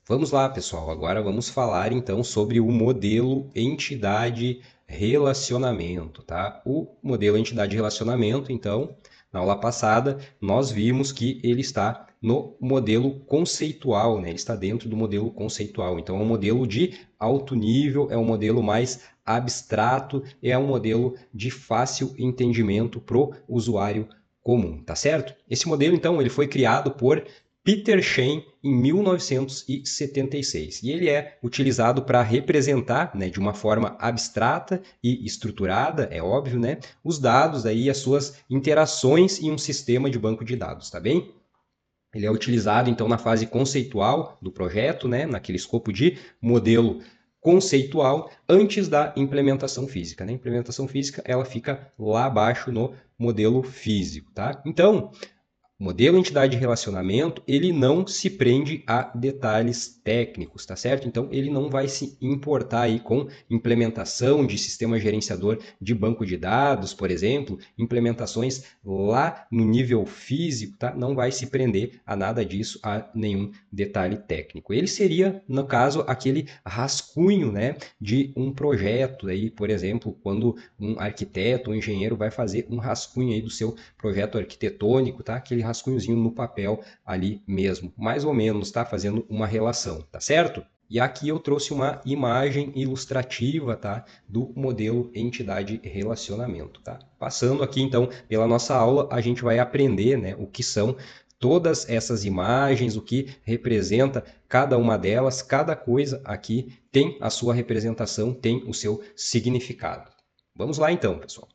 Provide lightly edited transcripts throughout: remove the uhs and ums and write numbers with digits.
Vamos lá, pessoal. Agora vamos falar então sobre o modelo entidade relacionamento, tá? O modelo entidade relacionamento, então, na aula passada, nós vimos que ele está no modelo conceitual, né? Ele está dentro do modelo conceitual. Então, é um modelo de alto nível, é um modelo mais abstrato, é um modelo de fácil entendimento para o usuário comum, tá certo? Esse modelo, então, ele foi criado por Peter Shane em 1976. E ele é utilizado para representar, né, de uma forma abstrata e estruturada, é óbvio, né, os dados aí e as suas interações em um sistema de banco de dados, tá bem? Ele é utilizado então na fase conceitual do projeto, né, naquele escopo de modelo conceitual antes da implementação física, né? A implementação física ela fica lá abaixo no modelo físico, tá? Então, o modelo entidade de relacionamento, ele não se prende a detalhes técnicos, tá certo? Então, ele não vai se importar aí com implementação de sistema gerenciador de banco de dados, por exemplo, implementações lá no nível físico, tá? Não vai se prender a nada disso, a nenhum detalhe técnico. Ele seria, no caso, aquele rascunho, né, de um projeto aí, por exemplo, quando um arquiteto, um engenheiro vai fazer um rascunho aí do seu projeto arquitetônico, tá? Aquele rascunhozinho no papel ali mesmo, mais ou menos, tá? Fazendo uma relação, tá certo? E aqui eu trouxe uma imagem ilustrativa, tá? Do modelo entidade relacionamento, tá? Passando aqui, então, pela nossa aula, a gente vai aprender, né, o que são todas essas imagens, o que representa cada uma delas, cada coisa aqui tem a sua representação, tem o seu significado. Vamos lá então, pessoal.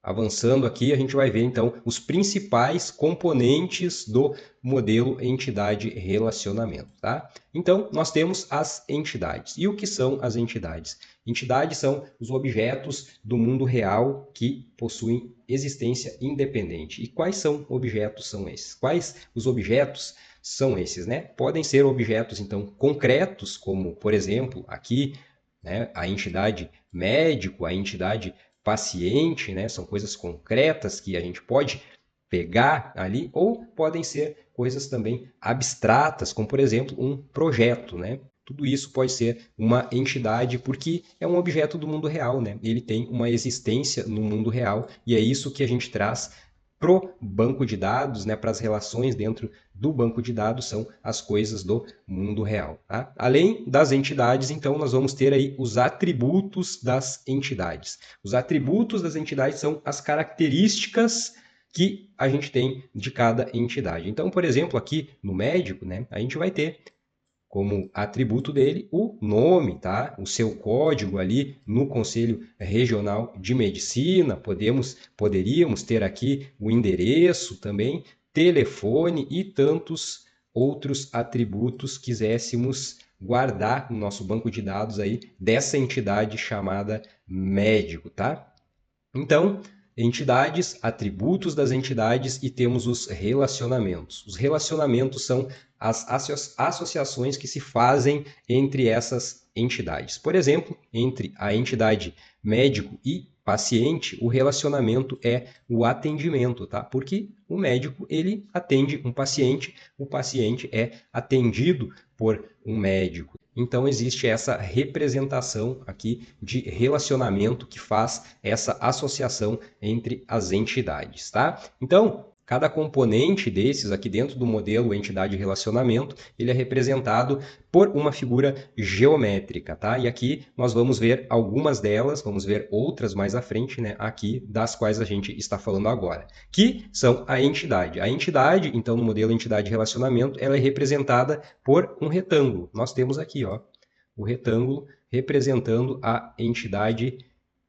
Avançando aqui, a gente vai ver então os principais componentes do modelo entidade relacionamento, tá? Então, nós temos as entidades. E o que são as entidades? Entidades são os objetos do mundo real que possuem existência independente. E quais são objetos são esses? Quais os objetos são esses, né? Podem ser objetos então concretos, como por exemplo, aqui, né, a entidade médico, a entidade paciente, né? São coisas concretas que a gente pode pegar ali, ou podem ser coisas também abstratas, como por exemplo um projeto, né? Tudo isso pode ser uma entidade porque é um objeto do mundo real, né? Ele tem uma existência no mundo real e é isso que a gente traz pro banco de dados, né, para as relações dentro do banco de dados, são as coisas do mundo real. Tá? Além das entidades, então, nós vamos ter aí os atributos das entidades. Os atributos das entidades são as características que a gente tem de cada entidade. Então, por exemplo, aqui no médico, né, a gente vai ter como atributo dele o nome, tá? O seu código ali no Conselho Regional de Medicina. Poderíamos ter aqui o endereço também, telefone e tantos outros atributos quiséssemos guardar no nosso banco de dados aí dessa entidade chamada médico, tá? Então, entidades, atributos das entidades e temos os relacionamentos. Os relacionamentos são as associações que se fazem entre essas entidades. Por exemplo, entre a entidade médico e paciente, o relacionamento é o atendimento, tá? Porque o médico, ele atende um paciente, o paciente é atendido por um médico. Então, existe essa representação aqui de relacionamento que faz essa associação entre as entidades, tá? Então, cada componente desses aqui dentro do modelo entidade relacionamento, ele é representado por uma figura geométrica, tá? E aqui nós vamos ver algumas delas, vamos ver outras mais à frente, né? Aqui das quais a gente está falando agora, que são a entidade. A entidade, então, no modelo entidade relacionamento, ela é representada por um retângulo. Nós temos aqui, ó, o retângulo representando a entidade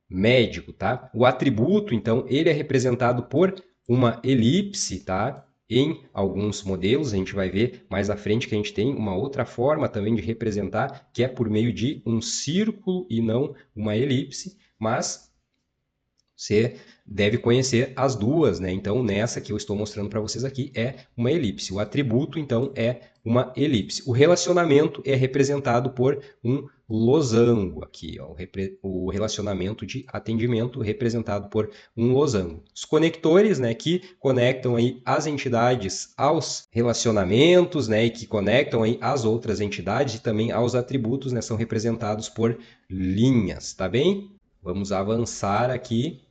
médico, tá? O atributo, então, ele é representado por uma elipse, tá? Em alguns modelos, a gente vai ver mais à frente que a gente tem uma outra forma também de representar, que é por meio de um círculo e não uma elipse, mas você deve conhecer as duas, né? Então, nessa que eu estou mostrando para vocês aqui é uma elipse. O atributo, então, é uma elipse. O relacionamento é representado por um losango aqui, ó, o relacionamento de atendimento representado por um losango. Os conectores, né, que conectam aí as entidades aos relacionamentos, né, e que conectam aí as outras entidades e também aos atributos, né, são representados por linhas, tá bem? Vamos avançar aqui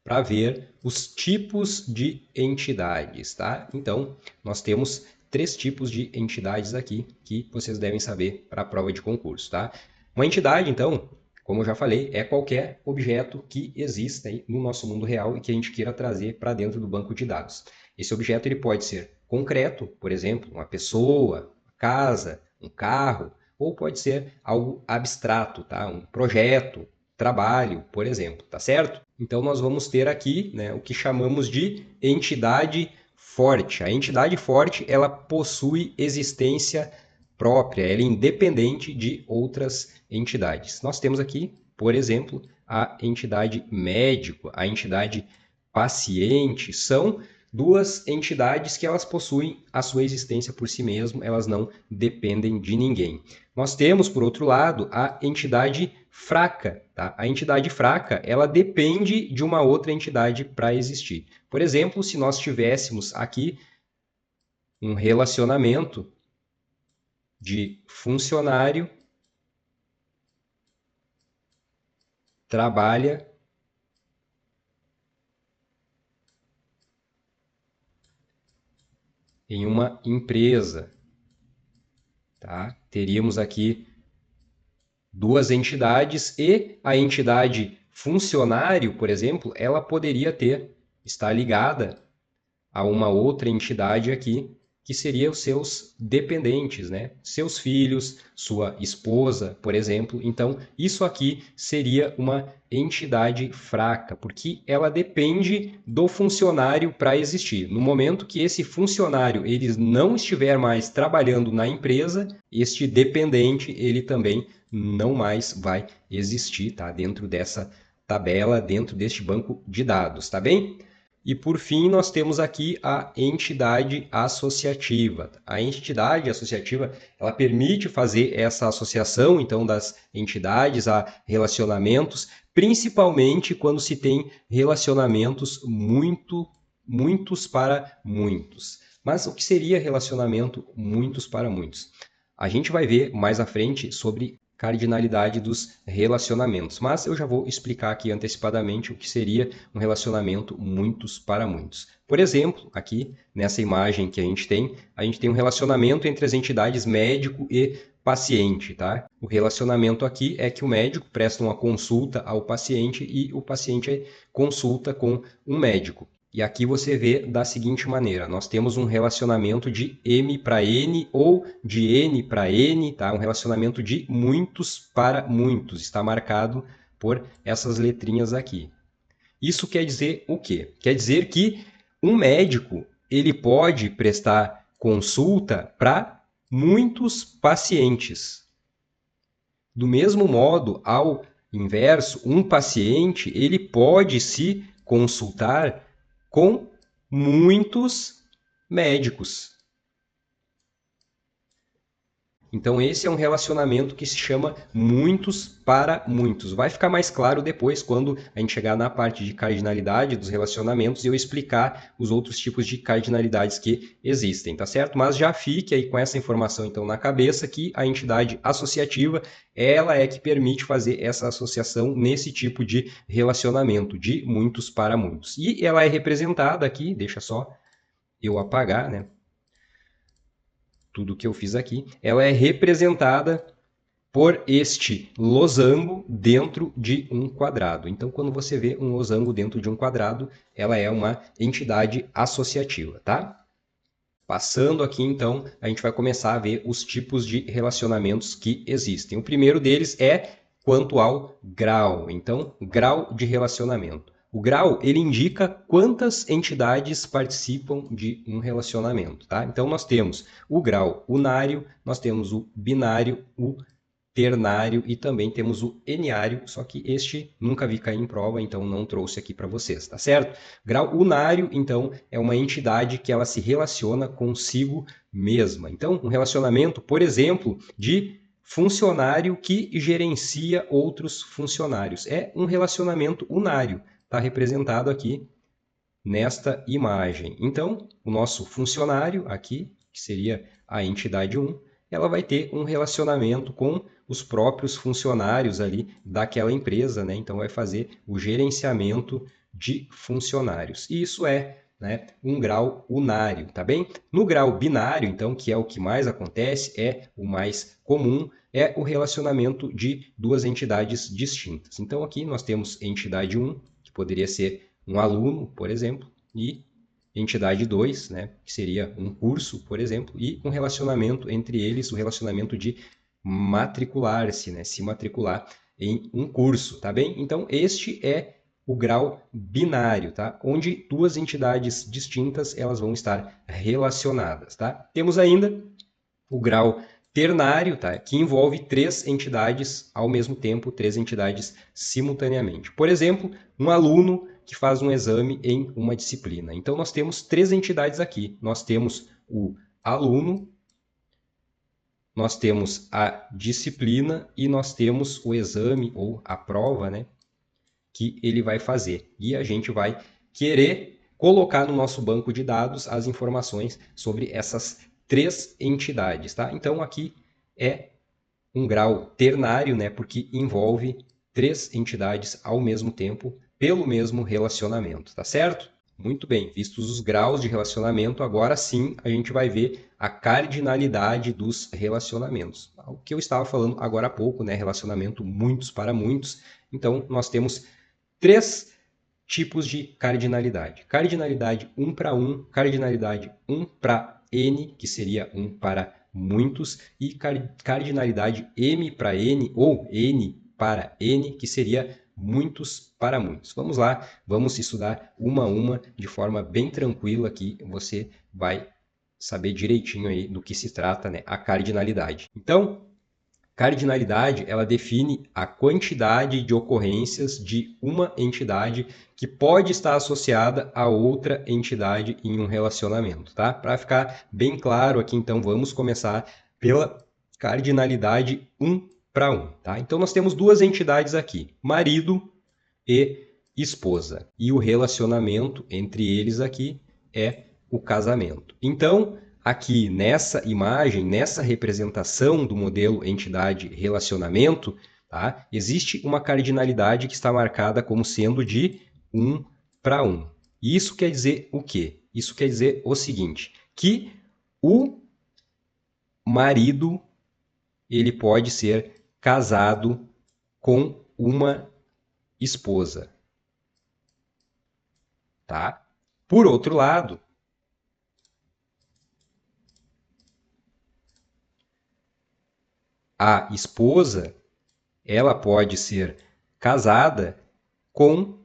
para ver os tipos de entidades, tá? Então, nós temos 3 tipos de entidades aqui que vocês devem saber para a prova de concurso, tá? Uma entidade, então, como eu já falei, é qualquer objeto que exista aí no nosso mundo real e que a gente queira trazer para dentro do banco de dados. Esse objeto ele pode ser concreto, por exemplo, uma pessoa, uma casa, um carro, ou pode ser algo abstrato, tá? Um projeto, trabalho, por exemplo, tá certo? Então, nós vamos ter aqui, né, o que chamamos de entidade forte. A entidade forte, ela possui existência própria, ela é independente de outras entidades. Nós temos aqui, por exemplo, a entidade médico, a entidade paciente, são duas entidades que elas possuem a sua existência por si mesmo, elas não dependem de ninguém. Nós temos, por outro lado, a entidade fraca, tá? A entidade fraca, ela depende de uma outra entidade para existir. Por exemplo, se nós tivéssemos aqui um relacionamento de funcionário trabalha em uma empresa, tá? Teríamos aqui duas entidades e a entidade funcionário, por exemplo, ela poderia estar ligada a uma outra entidade aqui, que seria os seus dependentes, né? Seus filhos, sua esposa, por exemplo. Então, isso aqui seria uma entidade fraca, porque ela depende do funcionário para existir. No momento que esse funcionário ele não estiver mais trabalhando na empresa, este dependente ele também não mais vai existir, tá? Dentro dessa tabela, dentro deste banco de dados, tá bem? E por fim, nós temos aqui a entidade associativa. A entidade associativa, ela permite fazer essa associação, então, das entidades a relacionamentos, principalmente quando se tem relacionamentos muitos para muitos. Mas o que seria relacionamento muitos para muitos? A gente vai ver mais à frente sobre cardinalidade dos relacionamentos. Mas eu já vou explicar aqui antecipadamente o que seria um relacionamento muitos para muitos. Por exemplo, aqui nessa imagem que a gente tem um relacionamento entre as entidades médico e paciente, tá? O relacionamento aqui é que o médico presta uma consulta ao paciente e o paciente consulta com um médico. E aqui você vê da seguinte maneira, nós temos um relacionamento de M para N ou de N para N, tá? Um relacionamento de muitos para muitos, está marcado por essas letrinhas aqui. Isso quer dizer o quê? Quer dizer que um médico ele pode prestar consulta para muitos pacientes. Do mesmo modo, ao inverso, um paciente ele pode se consultar com muitos médicos. Então, esse é um relacionamento que se chama muitos para muitos. Vai ficar mais claro depois, quando a gente chegar na parte de cardinalidade dos relacionamentos e eu explicar os outros tipos de cardinalidades que existem, tá certo? Mas já fique aí com essa informação, então, na cabeça, que a entidade associativa, ela é que permite fazer essa associação nesse tipo de relacionamento, de muitos para muitos. E ela é representada aqui, deixa só eu apagar, né? Tudo que eu fiz aqui, ela é representada por este losango dentro de um quadrado. Então, quando você vê um losango dentro de um quadrado, ela é uma entidade associativa, tá? Passando aqui, então, a gente vai começar a ver os tipos de relacionamentos que existem. O primeiro deles é quanto ao grau. Então, grau de relacionamento. O grau, ele indica quantas entidades participam de um relacionamento, tá? Então, nós temos o grau unário, nós temos o binário, o ternário e também temos o enário, só que este nunca vi cair em prova, então não trouxe aqui para vocês, tá certo? Grau unário, então, é uma entidade que ela se relaciona consigo mesma. Então, um relacionamento, por exemplo, de funcionário que gerencia outros funcionários. É um relacionamento unário, está representado aqui nesta imagem. Então, o nosso funcionário aqui, que seria a entidade 1, ela vai ter um relacionamento com os próprios funcionários ali daquela empresa, né? Então vai fazer o gerenciamento de funcionários. E isso é, né, um grau unário, tá bem? No grau binário, então, que é o que mais acontece, é o mais comum, é o relacionamento de duas entidades distintas. Então aqui nós temos entidade 1, que poderia ser um aluno, por exemplo, e entidade 2, né, que seria um curso, por exemplo, e um relacionamento entre eles, o relacionamento de matricular-se, né, se matricular em um curso, tá bem? Então, este é o grau binário, tá? Onde duas entidades distintas, elas vão estar relacionadas, tá? Temos ainda o grau ternário, tá? Que envolve três entidades ao mesmo tempo, três entidades simultaneamente. Por exemplo, um aluno que faz um exame em uma disciplina. Então, nós temos três entidades aqui. Nós temos o aluno, nós temos a disciplina e nós temos o exame ou a prova, né, que ele vai fazer. E a gente vai querer colocar no nosso banco de dados as informações sobre essas três entidades, tá? Então, aqui é um grau ternário, né, porque envolve três entidades ao mesmo tempo pelo mesmo relacionamento, tá certo? Muito bem, vistos os graus de relacionamento, agora sim a gente vai ver a cardinalidade dos relacionamentos. O que eu estava falando agora há pouco, né, relacionamento muitos para muitos. Então, nós temos três tipos de cardinalidade. Cardinalidade 1 para 1, cardinalidade 1 para N, que seria 1 para muitos, e cardinalidade M para N, ou N para N, que seria muitos para muitos. Vamos lá, vamos estudar uma a uma, de forma bem tranquila aqui, você vai saber direitinho aí do que se trata, né, a cardinalidade. Então, cardinalidade, ela define a quantidade de ocorrências de uma entidade que pode estar associada a outra entidade em um relacionamento, tá? Para ficar bem claro aqui, então, vamos começar pela cardinalidade 1 para 1, tá? Então, nós temos duas entidades aqui, marido e esposa. E o relacionamento entre eles aqui é o casamento. Então, aqui nessa imagem, nessa representação do modelo entidade-relacionamento, tá? Existe uma cardinalidade que está marcada como sendo de 1 para 1. Isso quer dizer o quê? Isso quer dizer o seguinte, que o marido ele pode ser casado com uma esposa, tá? Por outro lado, a esposa, ela pode ser casada com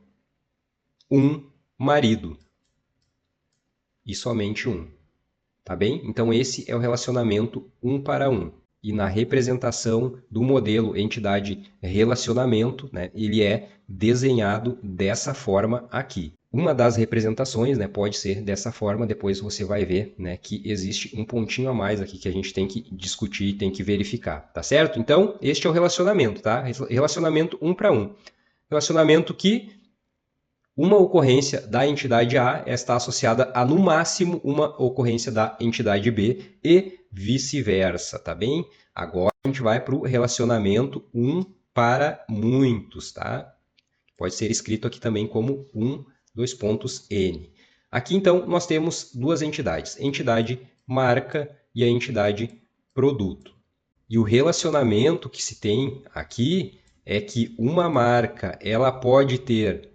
um marido, e somente um, tá bem? Então esse é o relacionamento 1 para 1. E na representação do modelo entidade-relacionamento, né, ele é desenhado dessa forma aqui. Uma das representações, né, pode ser dessa forma, depois você vai ver, né, que existe um pontinho a mais aqui que a gente tem que discutir, tem que verificar, tá certo? Então, este é o relacionamento, tá? Relacionamento 1 para 1. Relacionamento que uma ocorrência da entidade A está associada a, no máximo, uma ocorrência da entidade B e vice-versa, tá bem? Agora a gente vai para o relacionamento 1 para muitos, tá? Pode ser escrito aqui também como 1, 2 pontos N. Aqui, então, nós temos duas entidades, entidade marca e a entidade produto. E o relacionamento que se tem aqui é que uma marca ela pode ter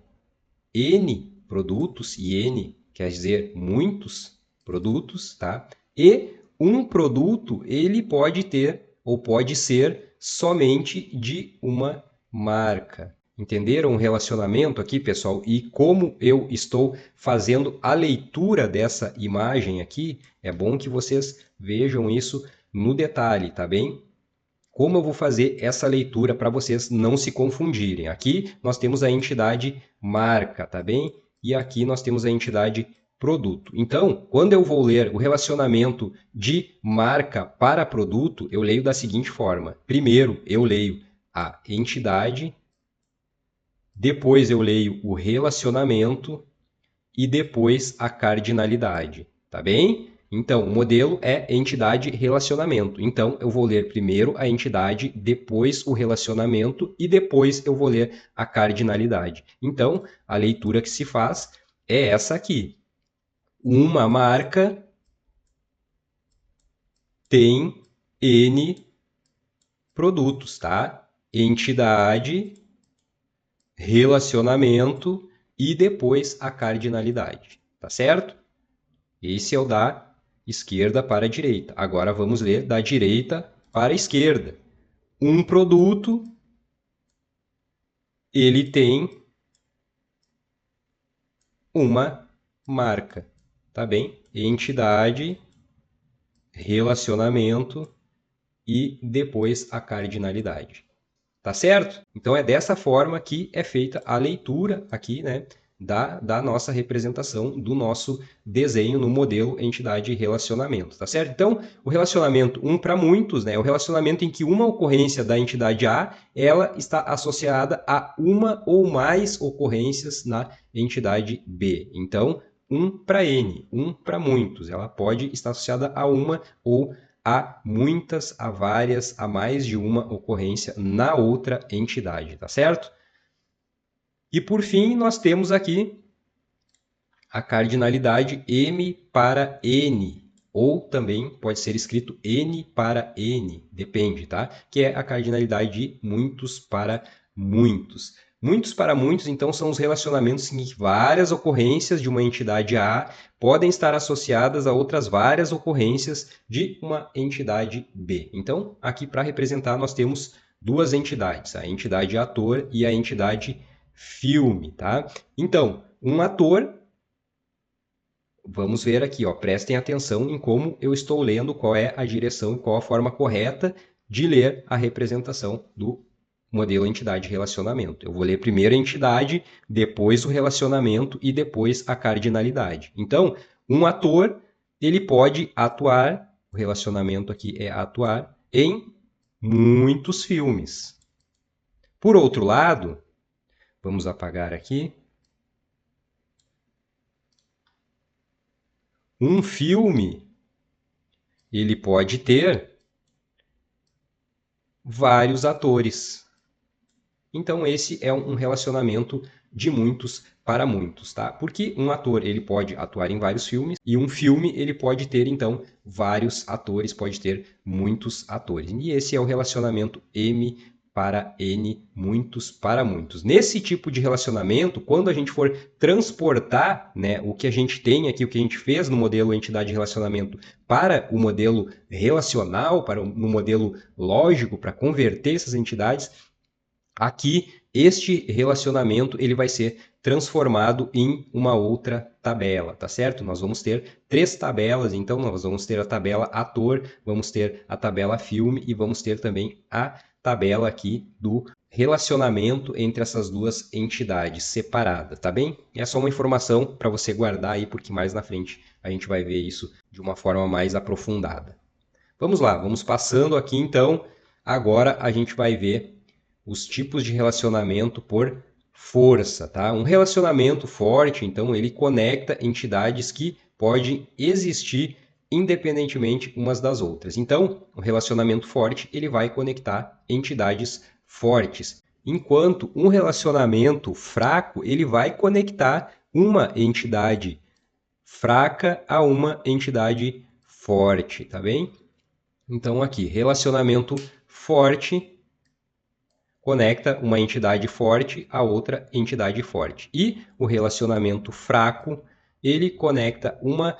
N produtos, e N quer dizer muitos produtos, tá? E um produto ele pode ter ou pode ser somente de uma marca. Entenderam o relacionamento aqui, pessoal? E como eu estou fazendo a leitura dessa imagem aqui, é bom que vocês vejam isso no detalhe, tá bem? como eu vou fazer essa leitura para vocês não se confundirem? Aqui nós temos a entidade marca, tá bem? E aqui nós temos a entidade produto. Então, quando eu vou ler o relacionamento de marca para produto, eu leio da seguinte forma. Primeiro, eu leio a entidade, depois eu leio o relacionamento e depois a cardinalidade, tá bem? Então, o modelo é entidade relacionamento. Então, eu vou ler primeiro a entidade, depois o relacionamento e depois eu vou ler a cardinalidade. Então, a leitura que se faz é essa aqui. Uma marca tem N produtos, tá? Entidade, relacionamento e depois a cardinalidade, tá certo? Esse é o da esquerda para a direita. Agora vamos ler da direita para a esquerda. Um produto, ele tem uma marca, tá bem? Entidade, relacionamento e depois a cardinalidade. Tá certo? Então é dessa forma que é feita a leitura aqui, né, da nossa representação, do nosso desenho no modelo entidade e relacionamento, tá certo? Então, o relacionamento um para muitos, né, é o relacionamento em que uma ocorrência da entidade A, ela está associada a uma ou mais ocorrências na entidade B. Então, um para N, um para muitos, ela pode estar associada a uma ou há muitas, há várias, há mais de uma ocorrência na outra entidade, tá certo? E por fim, nós temos aqui a cardinalidade M para N, ou também pode ser escrito N para N, depende, tá? Que é a cardinalidade de muitos para muitos. Muitos para muitos, então, são os relacionamentos em que várias ocorrências de uma entidade A podem estar associadas a outras várias ocorrências de uma entidade B. Então, aqui para representar, nós temos duas entidades, a entidade ator e a entidade filme, tá? Então, um ator, vamos ver aqui, ó, prestem atenção em como eu estou lendo, qual é a direção e qual a forma correta de ler a representação do modelo entidade relacionamento. Eu vou ler primeiro a entidade, depois o relacionamento e depois a cardinalidade. Então, um ator, ele pode atuar, o relacionamento aqui é atuar, em muitos filmes. Por outro lado, vamos apagar aqui. Um filme, ele pode ter vários atores. Então, esse é um relacionamento de muitos para muitos, tá? Porque um ator, ele pode atuar em vários filmes e um filme, ele pode ter, então, vários atores, pode ter muitos atores. E esse é o relacionamento M para N, muitos para muitos. Nesse tipo de relacionamento, quando a gente for transportar, né, o que a gente tem aqui, o que a gente fez no modelo entidade de relacionamento para o modelo relacional, no modelo lógico, para converter essas entidades, aqui, este relacionamento ele vai ser transformado em uma outra tabela, tá certo? Nós vamos ter três tabelas, então nós vamos ter a tabela ator, vamos ter a tabela filme e vamos ter também a tabela aqui do relacionamento entre essas duas entidades separadas, tá bem? É só uma informação para você guardar aí, porque mais na frente a gente vai ver isso de uma forma mais aprofundada. Vamos lá, vamos passando aqui então. Agora a gente vai ver os tipos de relacionamento por força, tá? Um relacionamento forte, então, ele conecta entidades que podem existir independentemente umas das outras. Então, o relacionamento forte, ele vai conectar entidades fortes, enquanto um relacionamento fraco, ele vai conectar uma entidade fraca a uma entidade forte, tá bem? Então, aqui, relacionamento forte conecta uma entidade forte a outra entidade forte. E o relacionamento fraco, ele conecta uma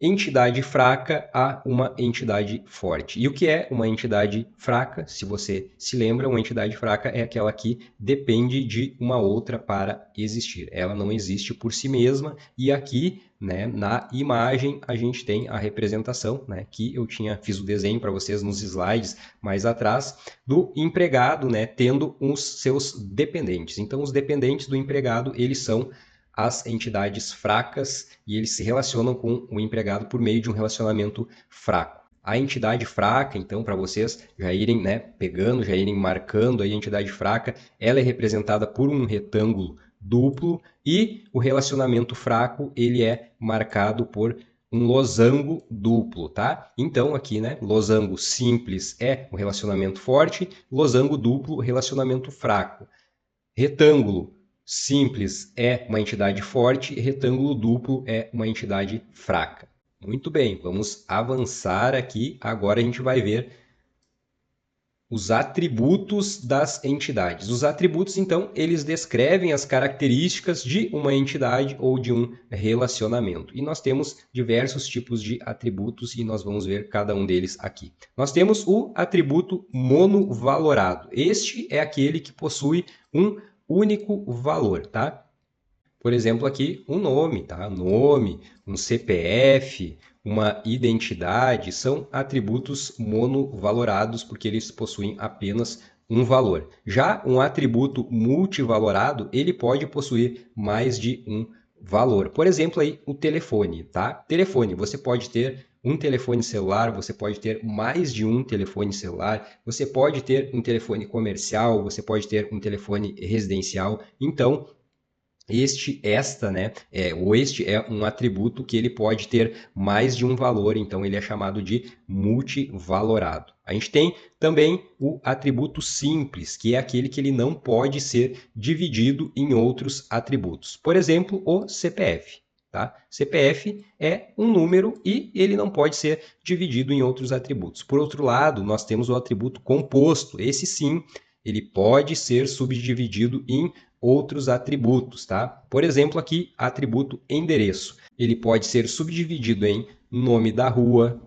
entidade fraca a uma entidade forte. E o que é uma entidade fraca? Se você se lembra, uma entidade fraca é aquela que depende de uma outra para existir. Ela não existe por si mesma. E aqui, né, na imagem, a gente tem a representação, né, que eu fiz o desenho para vocês nos slides mais atrás, do empregado, né, tendo os seus dependentes. Então, os dependentes do empregado, eles são as entidades fracas e eles se relacionam com o empregado por meio de um relacionamento fraco. A entidade fraca, então, para vocês já irem, né, pegando, já irem marcando aí a entidade fraca, ela é representada por um retângulo duplo e o relacionamento fraco, ele é marcado por um losango duplo, tá? Então aqui, né, losango simples é o relacionamento forte, losango duplo, relacionamento fraco. Retângulo simples é uma entidade forte, retângulo duplo é uma entidade fraca. Muito bem, vamos avançar aqui. Agora a gente vai ver os atributos das entidades. Os atributos, então, eles descrevem as características de uma entidade ou de um relacionamento. E nós temos diversos tipos de atributos e nós vamos ver cada um deles aqui. Nós temos o atributo monovalorado. Este é aquele que possui um único valor, tá? Por exemplo, aqui um nome, tá? Nome, um CPF, uma identidade, são atributos monovalorados porque eles possuem apenas um valor. Já um atributo multivalorado, ele pode possuir mais de um valor. Por exemplo, aí o telefone, tá? Telefone, você pode ter um telefone celular, você pode ter mais de um telefone celular, você pode ter um telefone comercial, você pode ter um telefone residencial. Então, este é um atributo que ele pode ter mais de um valor, então ele é chamado de multivalorado. A gente tem também o atributo simples, que é aquele que ele não pode ser dividido em outros atributos. Por exemplo, o CPF. Tá? CPF é um número e ele não pode ser dividido em outros atributos. Por outro lado, nós temos o atributo composto. Esse sim, ele pode ser subdividido em outros atributos, tá? Por exemplo, aqui, atributo endereço. Ele pode ser subdividido em nome da rua,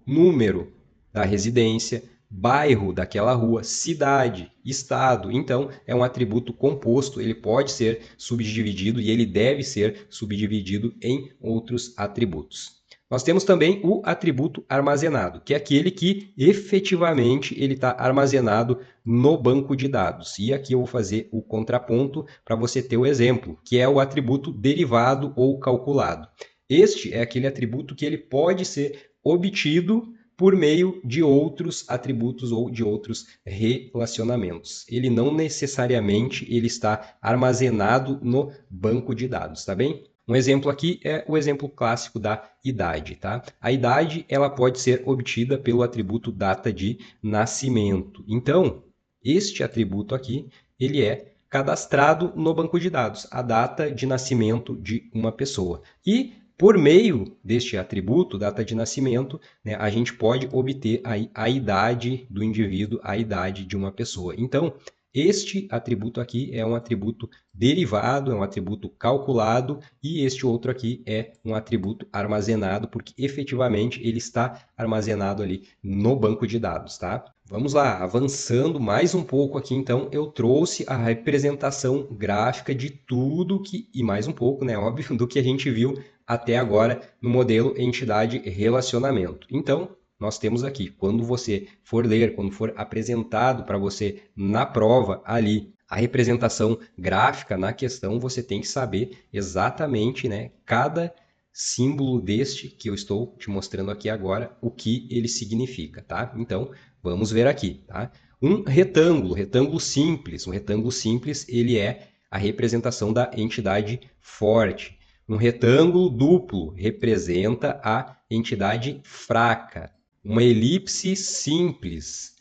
número da residência, bairro daquela rua, cidade, estado. Então, é um atributo composto, ele pode ser subdividido e ele deve ser subdividido em outros atributos. Nós temos também o atributo armazenado, que é aquele que efetivamente ele está armazenado no banco de dados. E aqui eu vou fazer o contraponto para você ter o exemplo, que é o atributo derivado ou calculado. Este é aquele atributo que ele pode ser obtido por meio de outros atributos ou de outros relacionamentos. Ele não necessariamente ele está armazenado no banco de dados, tá bem? Um exemplo aqui é o exemplo clássico da idade, tá? A idade, ela pode ser obtida pelo atributo data de nascimento. Então, este atributo aqui, ele é cadastrado no banco de dados, a data de nascimento de uma pessoa. E por meio deste atributo, data de nascimento, né, a gente pode obter a idade do indivíduo, a idade de uma pessoa. Então, este atributo aqui é um atributo derivado, é um atributo calculado, e este outro aqui é um atributo armazenado, porque efetivamente ele está armazenado ali no banco de dados, tá? Vamos lá, avançando mais um pouco aqui, então, eu trouxe a representação gráfica de tudo e mais um pouco, né, óbvio, do que a gente viu até agora no modelo entidade relacionamento. Então, nós temos aqui, quando você for ler, quando for apresentado para você na prova ali, a representação gráfica na questão, você tem que saber exatamente, né, cada símbolo deste que eu estou te mostrando aqui agora, o que ele significa, tá? Então, vamos ver aqui, tá? Um retângulo simples. Um retângulo simples, ele é a representação da entidade forte. Um retângulo duplo representa a entidade fraca. Uma elipse simples,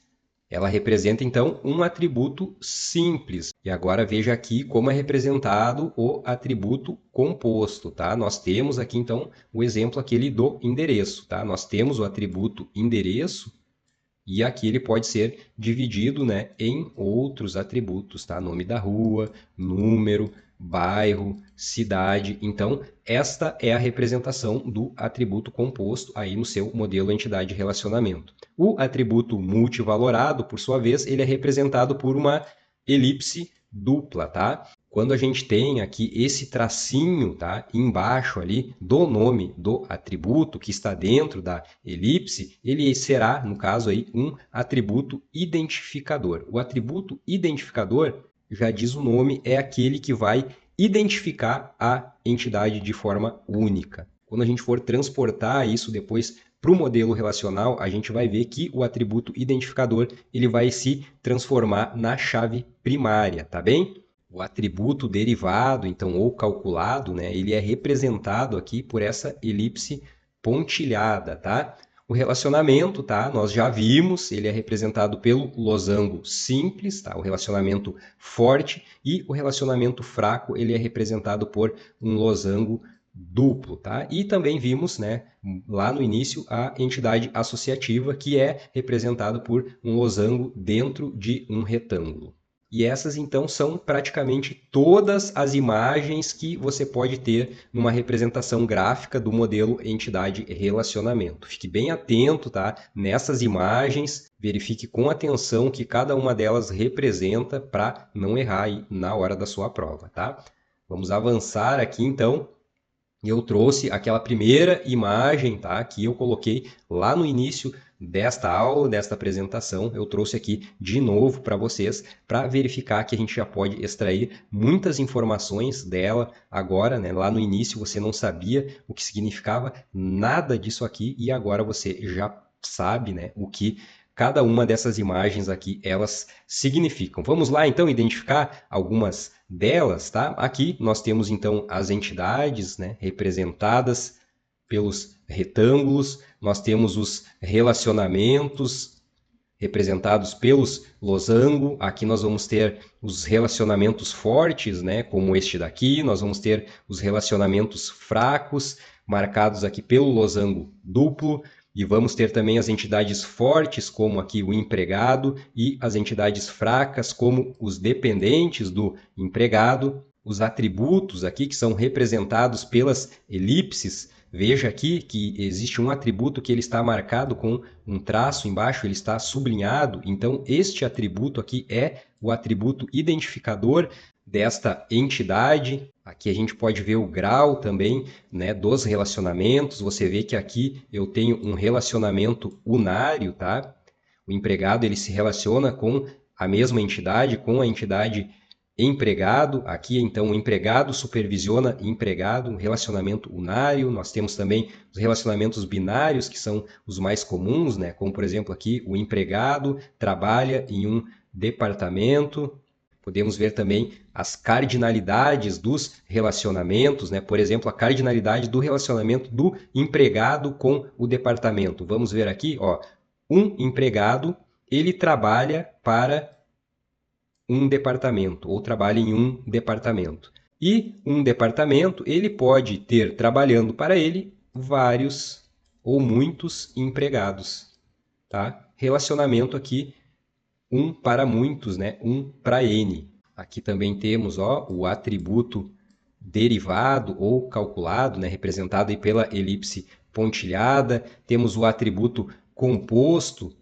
ela representa, então, um atributo simples. E agora veja aqui como é representado o atributo composto, tá? Nós temos aqui, então, o exemplo aquele do endereço, tá? Nós temos o atributo endereço e aqui ele pode ser dividido, né, em outros atributos, tá? Nome da rua, número, bairro, cidade. Então, esta é a representação do atributo composto aí no seu modelo entidade-relacionamento. O atributo multivalorado, por sua vez, ele é representado por uma elipse dupla, tá? Quando a gente tem aqui esse tracinho, tá, embaixo ali do nome do atributo que está dentro da elipse, ele será, no caso aí, um atributo identificador. O atributo identificador, já diz o nome, é aquele que vai identificar a entidade de forma única. Quando a gente for transportar isso depois para o modelo relacional, a gente vai ver que o atributo identificador ele vai se transformar na chave primária, tá bem? O atributo derivado, então, ou calculado, né, ele é representado aqui por essa elipse pontilhada, tá? O relacionamento, tá? Nós já vimos, ele é representado pelo losango simples, tá? O relacionamento forte, e o relacionamento fraco, ele é representado por um losango duplo, tá? E também vimos, né, lá no início, a entidade associativa, que é representada por um losango dentro de um retângulo. E essas, então, são praticamente todas as imagens que você pode ter numa representação gráfica do modelo entidade-relacionamento. Fique bem atento, tá? Nessas imagens, verifique com atenção o que cada uma delas representa para não errar aí na hora da sua prova, tá? Vamos avançar aqui, então. Eu trouxe aquela primeira imagem, tá, que eu coloquei lá no início desta aula, desta apresentação. Eu trouxe aqui de novo para vocês, para verificar que a gente já pode extrair muitas informações dela agora, né? Lá no início você não sabia o que significava nada disso aqui e agora você já sabe, né, o que cada uma dessas imagens aqui, elas significam. Vamos lá, então, identificar algumas delas, tá? Aqui nós temos, então, as entidades, né, representadas pelos retângulos. Nós temos os relacionamentos representados pelos losango. Aqui nós vamos ter os relacionamentos fortes, né, como este daqui. Nós vamos ter os relacionamentos fracos, marcados aqui pelo losango duplo. E vamos ter também as entidades fortes, como aqui o empregado, e as entidades fracas, como os dependentes do empregado. Os atributos aqui, que são representados pelas elipses. Veja aqui que existe um atributo que ele está marcado com um traço embaixo, ele está sublinhado. Então, este atributo aqui é o atributo identificador desta entidade. Aqui a gente pode ver o grau também, né, dos relacionamentos. Você vê que aqui eu tenho um relacionamento unário, tá? O empregado ele se relaciona com a mesma entidade, com a entidade empregado. Aqui, então, o empregado supervisiona empregado, um relacionamento unário. Nós temos também os relacionamentos binários, que são os mais comuns, né? Como, por exemplo, aqui o empregado trabalha em um departamento. Podemos ver também as cardinalidades dos relacionamentos, né? Por exemplo, a cardinalidade do relacionamento do empregado com o departamento. Vamos ver aqui, ó, um empregado, ele trabalha para um departamento, ou trabalha em um departamento. E um departamento, ele pode ter trabalhando para ele vários ou muitos empregados, tá? Relacionamento aqui, um para muitos, né? Um para N. Aqui também temos, ó, o atributo derivado ou calculado, né? Representado aí pela elipse pontilhada. Temos o atributo composto,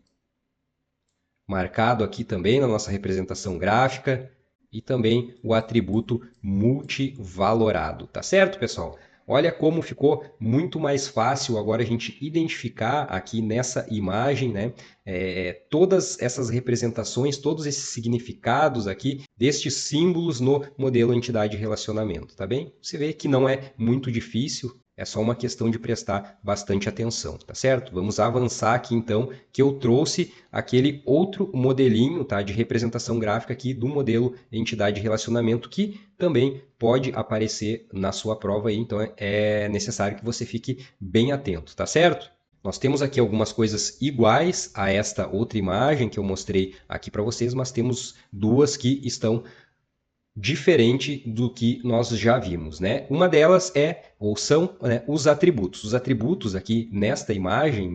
marcado aqui também na nossa representação gráfica, e também o atributo multivalorado, tá certo, pessoal? Olha como ficou muito mais fácil agora a gente identificar aqui nessa imagem, né, todas essas representações, todos esses significados aqui destes símbolos no modelo entidade-relacionamento, tá bem? Você vê que não é muito difícil. É só uma questão de prestar bastante atenção, tá certo? Vamos avançar aqui então, que eu trouxe aquele outro modelinho, tá, de representação gráfica aqui do modelo entidade relacionamento, que também pode aparecer na sua prova aí, então é necessário que você fique bem atento, tá certo? Nós temos aqui algumas coisas iguais a esta outra imagem que eu mostrei aqui para vocês, mas temos duas que estão diferente do que nós já vimos, né? Uma delas ou são, né, os atributos. Os atributos aqui nesta imagem,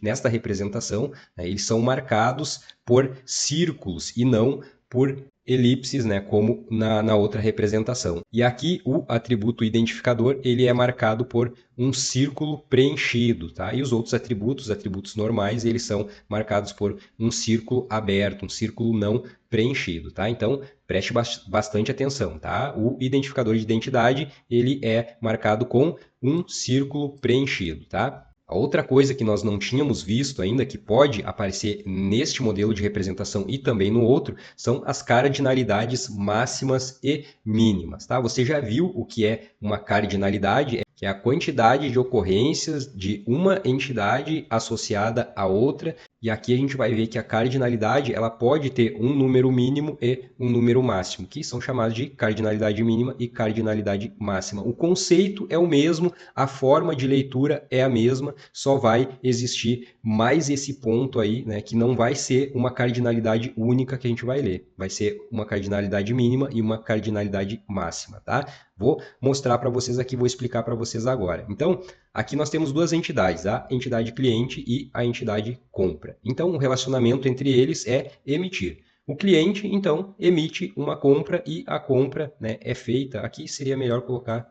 nesta representação, né, eles são marcados por círculos e não por elipses, né, como na outra representação. E aqui o atributo identificador, ele é marcado por um círculo preenchido, tá? E os outros atributos normais, eles são marcados por um círculo aberto, um círculo não preenchido, tá? Então, preste bastante atenção, tá? O identificador de identidade, ele é marcado com um círculo preenchido, tá? A outra coisa que nós não tínhamos visto ainda, que pode aparecer neste modelo de representação e também no outro, são as cardinalidades máximas e mínimas, tá? Você já viu o que é uma cardinalidade? Que é a quantidade de ocorrências de uma entidade associada a outra. E aqui a gente vai ver que a cardinalidade ela pode ter um número mínimo e um número máximo, que são chamados de cardinalidade mínima e cardinalidade máxima. O conceito é o mesmo, a forma de leitura é a mesma, só vai existir mais esse ponto aí, né, que não vai ser uma cardinalidade única que a gente vai ler. Vai ser uma cardinalidade mínima e uma cardinalidade máxima, tá? Vou mostrar para vocês aqui, vou explicar para vocês agora. Então, aqui nós temos duas entidades, a entidade cliente e a entidade compra. Então, o relacionamento entre eles é emitir. O cliente, então, emite uma compra e a compra, né, é feita. Aqui seria melhor colocar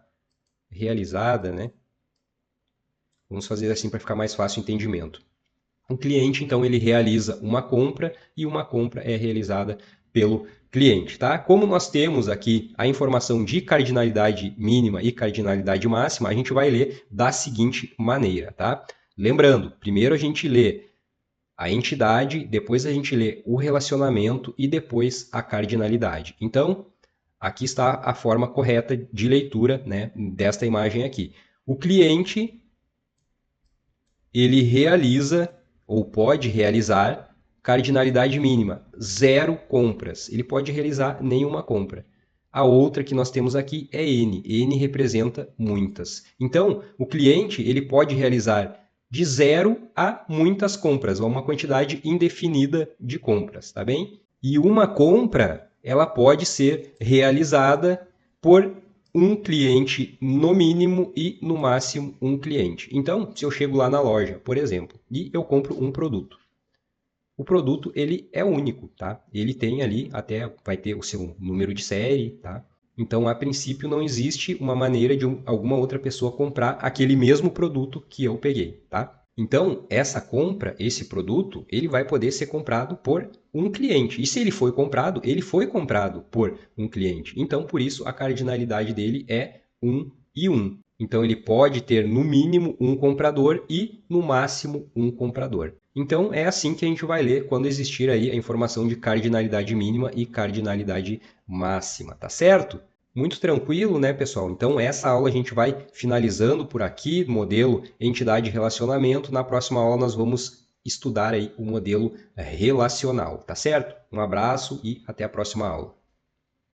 realizada, né? Vamos fazer assim para ficar mais fácil o entendimento. O cliente, então, ele realiza uma compra e uma compra é realizada pelo cliente, tá? Como nós temos aqui a informação de cardinalidade mínima e cardinalidade máxima, a gente vai ler da seguinte maneira, tá? Lembrando, primeiro a gente lê a entidade, depois a gente lê o relacionamento e depois a cardinalidade. Então, aqui está a forma correta de leitura, né, desta imagem aqui. O cliente, ele realiza ou pode realizar cardinalidade mínima, 0 compras. Ele pode realizar nenhuma compra. A outra que nós temos aqui é N. N representa muitas. Então, o cliente ele pode realizar de 0 a muitas compras, ou uma quantidade indefinida de compras, tá bem? E uma compra, ela pode ser realizada por um cliente no mínimo e no máximo um cliente. Então, se eu chego lá na loja, por exemplo, e eu compro um produto, o produto ele é único, tá? Ele tem ali até vai ter o seu número de série, tá? Então, a princípio, não existe uma maneira de alguma outra pessoa comprar aquele mesmo produto que eu peguei, tá? Então, essa compra, esse produto, ele vai poder ser comprado por um cliente. E se ele foi comprado por um cliente. Então, por isso, a cardinalidade dele é 1 e 1. Então, ele pode ter, no mínimo, um comprador e, no máximo, um comprador. Então, é assim que a gente vai ler quando existir aí a informação de cardinalidade mínima e cardinalidade máxima, tá certo? Muito tranquilo, né, pessoal? Então, essa aula a gente vai finalizando por aqui, modelo entidade relacionamento. Na próxima aula nós vamos estudar aí o modelo relacional, tá certo? Um abraço e até a próxima aula.